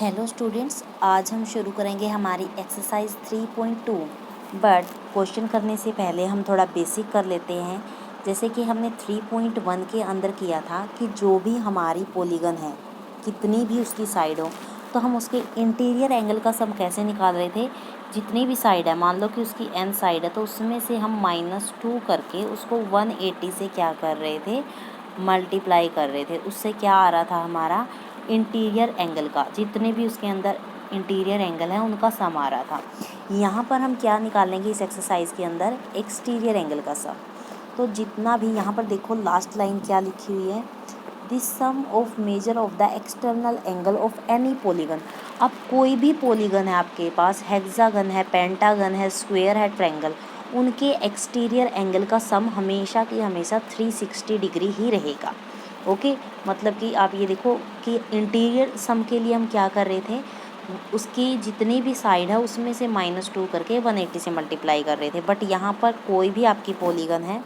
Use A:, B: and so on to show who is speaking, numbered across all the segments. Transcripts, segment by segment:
A: Hello students, आज हम शुरू करेंगे हमारी एक्सरसाइज 3.2। बट क्वेश्चन करने से पहले हम थोड़ा बेसिक कर लेते हैं। जैसे कि हमने 3.1 के अंदर किया था कि जो भी हमारी पॉलीगन है, कितनी भी उसकी साइड हो, तो हम उसके इंटीरियर एंगल का सम कैसे निकाल रहे थे। जितनी भी साइड है, मान लो कि उसकी n साइड है, तो उसमें से हम -2 करके उसको 180 से क्या कर रहे थे, मल्टीप्लाई कर रहे थे। उससे क्या आ रहा था, हमारा इंटीरियर एंगल का, जितने भी उसके अंदर इंटीरियर एंगल है उनका सम आ रहा था। यहाँ पर हम क्या निकालेंगे इस एक्सरसाइज के अंदर, एक्सटीरियर एंगल का सम। तो जितना भी यहाँ पर देखो, लास्ट लाइन क्या लिखी हुई है, this sum of measure of the external angle of any polygon. अब कोई भी पॉलीगन है आपके पास, हेक्सागन है, पेंटागन है, स्क्वायर है, ट्रायंगल, उनके एक्सटीरियर एंगल का सम हमेशा की हमेशा 360 डिग्री ही रहेगा। ओके, मतलब कि आप ये देखो कि इंटीरियर सम के लिए हम क्या कर रहे थे, उसकी जितनी भी साइड है उसमें से -2 करके 180 से मल्टीप्लाई कर रहे थे। बट यहाँ पर कोई भी आपकी पॉलीगन है,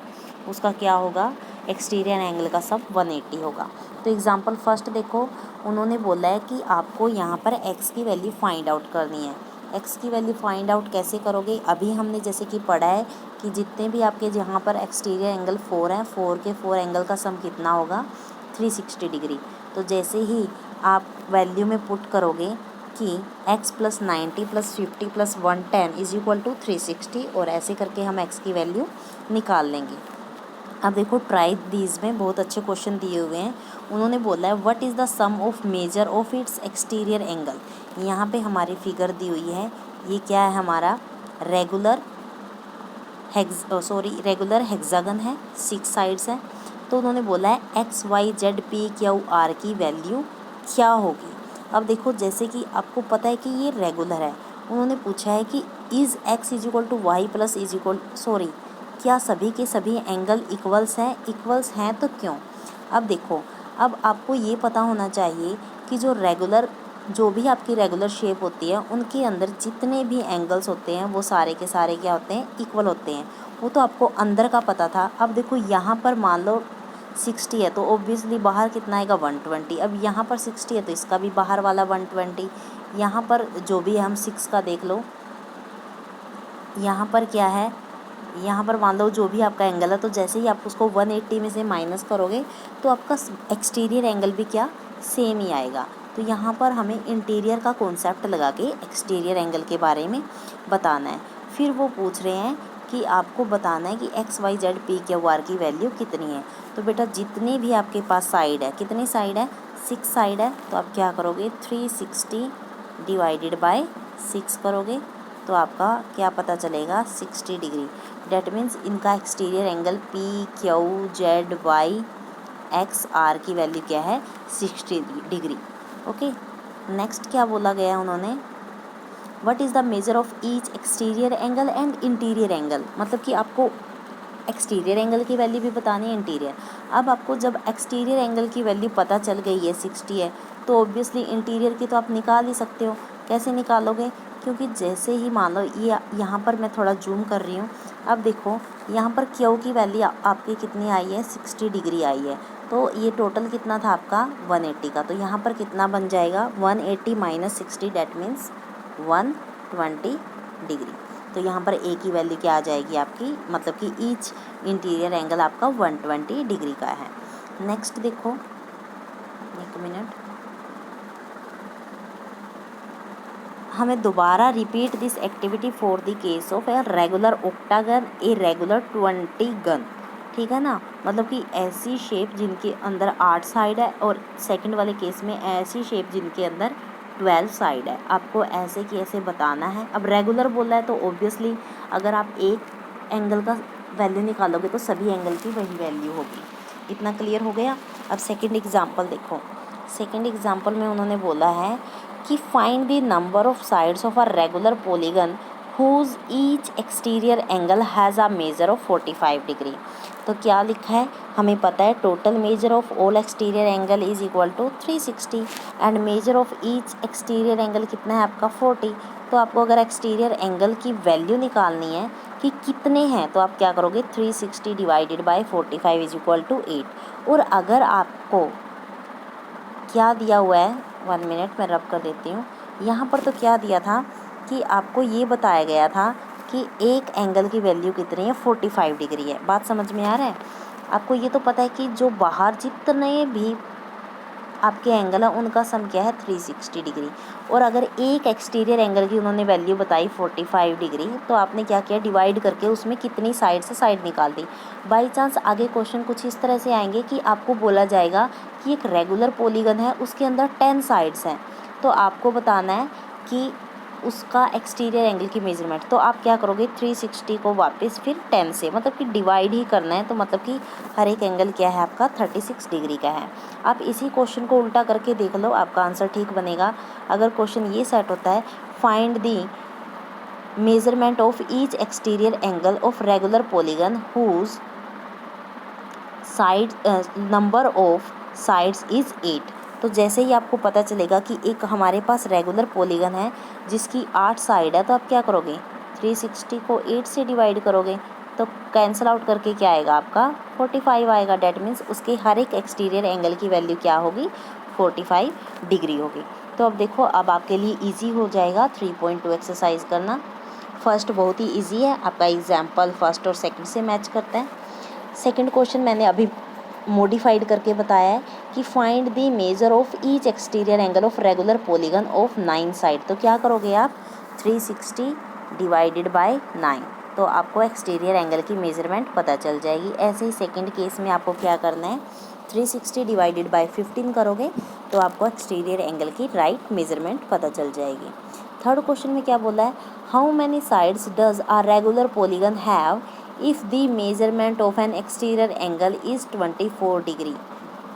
A: उसका क्या होगा, एक्सटीरियर एंगल का सम 180 होगा। तो एग्जांपल फर्स्ट देखो, उन्होंने बोला है कि आपको यहाँ पर x की वैल्यू फाइंड आउट करनी है। x की वैल्यू फाइंड आउट कैसे करोगे, अभी हमने जैसे कि पढ़ा है कि जितने भी आपके जहाँ पर एक्सटीरियर एंगल 4 हैं, 4 के 4 एंगल का सम कितना होगा, 360 डिग्री। तो जैसे ही आप वैल्यू में पुट करोगे कि x + 90 + 50 + 110 = 360, और ऐसे करके हम x की वैल्यू निकाल लेंगे। अब देखो, ट्राई दीज में बहुत अच्छे क्वेश्चन दिए हुए हैं। उन्होंने बोला है what is the sum of measure of its exterior angle. यहाँ पे हमारी फिगर दी हुई है, ये क्या है, हमारा रेगुलर रेगुलर हेक्सागन है, 6 साइड्स हैं। तो उन्होंने बोला है X Y Z P Q R की वैल्यू क्या होगी। अब देखो, जैसे कि आपको पता है कि ये रेगुलर है, उन्होंने पूछा है कि इज़ x = y + क्या सभी के सभी एंगल इक्वल्स हैं तो क्यों। अब देखो, अब आपको ये पता होना चाहिए कि जो भी आपकी रेगुलर शेप होती है, उनके अंदर जितने भी एंगल्स होते हैं वो सारे के सारे क्या होते हैं, इक्वल होते हैं। वो तो आपको अंदर का पता था। अब देखो, यहाँ पर मान लो 60 है, तो ऑब्वियसली बाहर कितना आएगा, 120। अब यहाँ पर 60 है तो इसका भी बाहर वाला 120। यहाँ पर जो भी है, हम 6 का देख लो, यहाँ पर क्या है, यहाँ पर मान लो जो भी आपका एंगल है, तो जैसे ही आप उसको 180 में से माइनस करोगे तो आपका एक्सटीरियर एंगल भी क्या, सेम ही आएगा। तो यहाँ पर हमें इंटीरियर का कॉन्सेप्ट लगा के एक्सटीरियर एंगल के बारे में बताना है। फिर वो पूछ रहे हैं कि आपको बताना है कि X Y Z P Q R की वैल्यू कितनी है। तो बेटा, जितने भी आपके पास साइड है, कितनी साइड है, 6 साइड है, तो आप क्या करोगे, 360 / 6 करोगे, तो आपका क्या पता चलेगा, 60 डिग्री। डेट मीन्स इनका exterior angle P Q Z Y X R की वैल्यू क्या है, 60 डिग्री। ओके, नेक्स्ट क्या बोला गया उन्होंने, what is the major of each exterior angle and interior angle. मतलब कि आपको एक्सटीरियर एंगल की वैल्यू भी बतानी है, इंटीरियर। अब आपको जब एक्सटीरियर एंगल की वैल्यू पता चल गई है, 60 है, तो ऑब्वियसली इंटीरियर की तो आप निकाल ही सकते हो। कैसे निकालोगे, क्योंकि जैसे ही मान लो ये यहाँ पर मैं थोड़ा जूम कर रही हूँ, अब देखो यहाँ पर क्यू की वैल्यू आपकी कितनी आई है, 60 डिग्री आई है। तो ये टोटल कितना था आपका, 180 का। तो यहाँ पर कितना बन जाएगा, 180 - 60, डेट मीन्स 120 डिग्री। तो यहाँ पर ए की वैल्यू क्या आ जाएगी आपकी, मतलब कि ईच इंटीरियर एंगल आपका 120 डिग्री का है। नेक्स्ट देखो, एक मिनट, हमें दोबारा repeat this activity for the case of a regular octagon, a regular 20 gun. ठीक है ना, मतलब कि ऐसी शेप जिनके अंदर 8 साइड है, और सेकंड वाले केस में ऐसी शेप जिनके अंदर 12 साइड है। आपको ऐसे की ऐसे बताना है। अब रेगुलर बोला है तो ऑब्वियसली अगर आप एक एंगल का वैल्यू निकालोगे तो सभी एंगल की वही वैल्यू होगी। इतना क्लियर हो गया। अब सेकंड एग्जांपल देखो, सेकंड एग्जांपल में उन्होंने बोला है कि find the number of sides of a regular polygon whose each exterior angle has a measure of 45 degree. तो क्या लिखा है, हमें पता है total measure of all exterior angle is equal to 360 and measure of each exterior angle कितना है आपका, 40। तो आपको अगर एक्सटीरियर एंगल की वैल्यू निकालनी है कि कितने हैं, तो आप क्या करोगे, 360 / 45 = 8। और अगर आपको क्या दिया हुआ है, 1 मिनट मैं रब कर देती हूँ। यहाँ पर तो क्या दिया था कि आपको ये बताया गया था कि एक एंगल की वैल्यू कितनी है, 45 डिग्री है। बात समझ में आ रहा है आपको? ये तो पता है कि जो बाहर जितने भी आपके एंगल है उनका सम क्या है, 360 डिग्री। और अगर एक एक्सटीरियर एंगल की उन्होंने वैल्यू बताई 45 डिग्री, तो आपने क्या किया, डिवाइड करके उसमें कितनी साइड से साइड निकाल दी। बाई चांस आगे क्वेश्चन कुछ इस तरह से आएंगे कि आपको बोला जाएगा कि एक रेगुलर पॉलीगन है, उसके अंदर 10 साइड्स हैं, तो आपको बताना है कि उसका एक्सटीरियर एंगल की मेजरमेंट। तो आप क्या करोगे, 360 को वापस फिर 10 से, मतलब कि डिवाइड ही करना है, तो मतलब कि हर एक एंगल क्या है आपका 36 डिग्री का है। आप इसी क्वेश्चन को उल्टा करके देख लो, आपका आंसर ठीक बनेगा। अगर क्वेश्चन ये सेट होता है, find the measurement of each exterior angle of regular polygon whose side number of sides is 8। तो जैसे ही आपको पता चलेगा कि एक हमारे पास रेगुलर पॉलीगन है जिसकी 8 साइड है, तो आप क्या करोगे, 360 को 8 से डिवाइड करोगे, तो कैंसिल आउट करके क्या आएगा आपका 45 आएगा। डैट मीन्स उसके हर एक एक्सटीरियर एंगल की वैल्यू क्या होगी, 45 डिग्री होगी। तो अब देखो, अब आपके लिए ईजी हो जाएगा 3.2 एक्सरसाइज करना। फर्स्ट बहुत ही ईजी है, आपका एग्जाम्पल फर्स्ट और सेकंड से मैच करता है। सेकंड क्वेश्चन मैंने अभी मॉडिफाइड करके बताया है कि find the major of each exterior angle of regular polygon of 9 side. तो क्या करोगे आप, 360 डिवाइडेड बाय 9, तो आपको एक्सटीरियर एंगल की मेजरमेंट पता चल जाएगी। ऐसे ही सेकंड केस में आपको क्या करना है, 360 डिवाइडेड बाय 15 करोगे तो आपको एक्सटीरियर एंगल की राइट मेजरमेंट पता चल जाएगी। थर्ड क्वेश्चन में क्या बोला है, how many sides does a regular polygon have if the measurement of N exterior angle is 24 degree.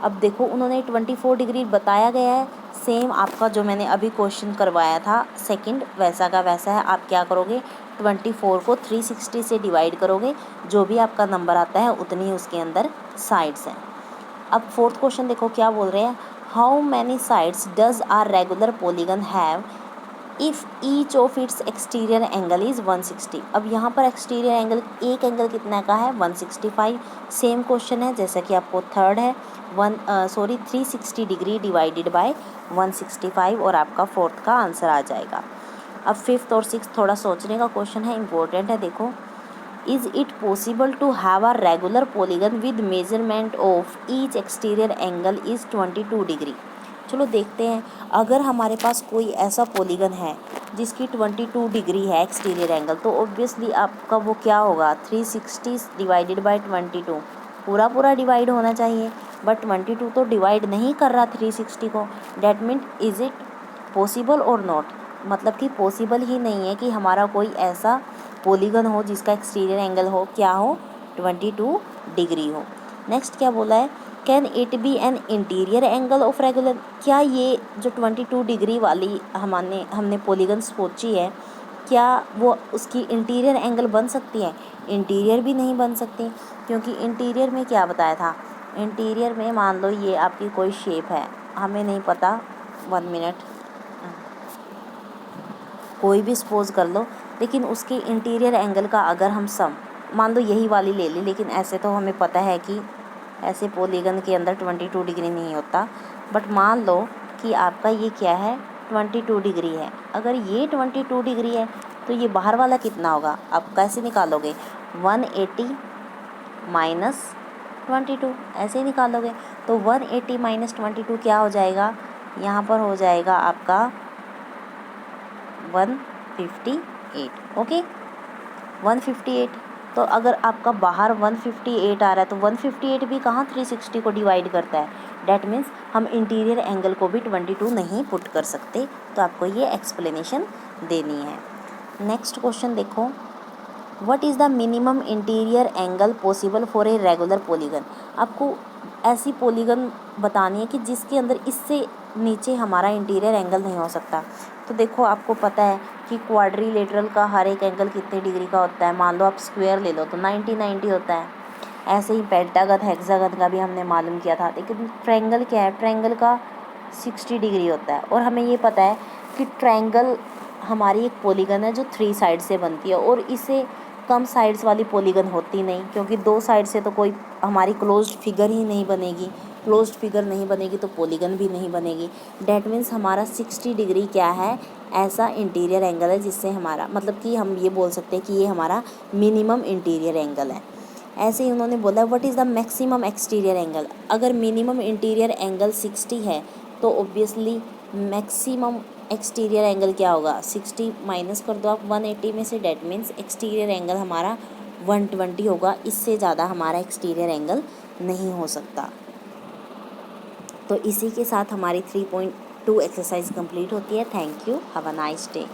A: अब देखो, उन्होंने 24 डिग्री बताया गया है, सेम आपका जो मैंने अभी क्वेश्चन करवाया था सेकंड, वैसा का वैसा है। आप क्या करोगे, 24 को 360 से डिवाइड करोगे, जो भी आपका नंबर आता है उतनी उसके अंदर साइड्स हैं। अब फोर्थ क्वेश्चन देखो क्या बोल रहे हैं, how many sides does our regular polygon have if each of its exterior angle is 160। अब यहाँ पर एक्सटीरियर एंगल, एक एंगल कितना का है, 165। सेम क्वेश्चन है जैसा कि आपको थर्ड है, 360 डिग्री डिवाइडेड बाय 165, और आपका फोर्थ का आंसर आ जाएगा। अब फिफ्थ और सिक्स थोड़ा सोचने का क्वेश्चन है, इंपॉर्टेंट है। देखो, is it possible to have a regular polygon with measurement of each exterior angle is 22 degree. चलो देखते हैं, अगर हमारे पास कोई ऐसा पॉलीगन है जिसकी 22 डिग्री है एक्सटीरियर एंगल, तो ऑब्वियसली आपका वो क्या होगा, 360 डिवाइडेड बाय 22, पूरा डिवाइड होना चाहिए, बट 22 तो डिवाइड नहीं कर रहा 360 को। That mean is it possible और नॉट, मतलब कि पॉसिबल ही नहीं है कि हमारा कोई ऐसा पॉलीगन हो जिसका एक्सटीरियर एंगल हो क्या हो, 22 डिग्री हो। नेक्स्ट क्या बोला है, can it be an interior angle of regular. क्या ये जो 22 डिग्री वाली हमने पॉलीगन सोची है, क्या वो उसकी इंटीरियर एंगल बन सकती है? इंटीरियर भी नहीं बन सकती, क्योंकि इंटीरियर में क्या बताया था, इंटीरियर में मान लो ये आपकी कोई शेप है, हमें नहीं पता, 1 मिनट, कोई भी सपोज कर लो, लेकिन उसके इंटीरियर एंगल का अगर हम सम मान लो यही वाली ले ली, लेकिन ऐसे तो हमें पता है कि ऐसे पॉलीगन के अंदर 22 डिग्री नहीं होता, बट मान लो कि आपका ये क्या है, 22 डिग्री है। अगर ये 22 डिग्री है तो ये बाहर वाला कितना होगा, आप कैसे निकालोगे, 180 माइनस 22, ऐसे ही निकालोगे। तो 180 माइनस 22 क्या हो जाएगा, यहाँ पर हो जाएगा आपका 158। ओके, 158। तो अगर आपका बाहर 158 आ रहा है, तो 158 भी कहाँ 360 को डिवाइड करता है। डैट मीन्स हम इंटीरियर एंगल को भी 22 नहीं पुट कर सकते, तो आपको ये एक्सप्लेनेशन देनी है। नेक्स्ट क्वेश्चन देखो, what is the minimum interior angle possible for a regular polygon. आपको ऐसी पॉलीगन बतानी है कि जिसके अंदर इससे नीचे हमारा इंटीरियर एंगल नहीं हो सकता। तो देखो, आपको पता है कि क्वाड्रिलेटरल का हर एक एंगल कितने डिग्री का होता है, मान लो आप स्क्वायर ले लो तो 90 होता है। ऐसे ही पेंटागन हेक्सागन का भी हमने मालूम किया था, लेकिन ट्रायंगल क्या है, ट्रायंगल का 60 डिग्री होता है। और हमें ये पता है कि ट्रायंगल हमारी एक पॉलीगन है जो 3 साइड से बनती है, और इसे कम साइड्स वाली पॉलीगन होती नहीं, क्योंकि 2 साइड से तो कोई हमारी क्लोज्ड फिगर ही नहीं बनेगी, क्लोज्ड फिगर नहीं बनेगी तो पॉलीगन भी नहीं बनेगी। डैट मीन्स हमारा 60 डिग्री क्या है, ऐसा इंटीरियर एंगल है जिससे हमारा मतलब कि हम ये बोल सकते हैं कि ये हमारा मिनिमम इंटीरियर एंगल है। ऐसे ही उन्होंने बोला what is the maximum exterior angle. अगर मिनिमम इंटीरियर एंगल 60 है तो ऑब्वियसली मैक्सिमम एक्सटीरियर एंगल क्या होगा, 60 माइनस कर दो आप 180 में से, डैट मीन्स एक्सटीरियर एंगल हमारा 120 होगा। इससे ज़्यादा हमारा एक्सटीरियर एंगल नहीं हो सकता। तो इसी के साथ हमारी 3.2 एक्सरसाइज कंप्लीट होती है। Thank you, have a nice day.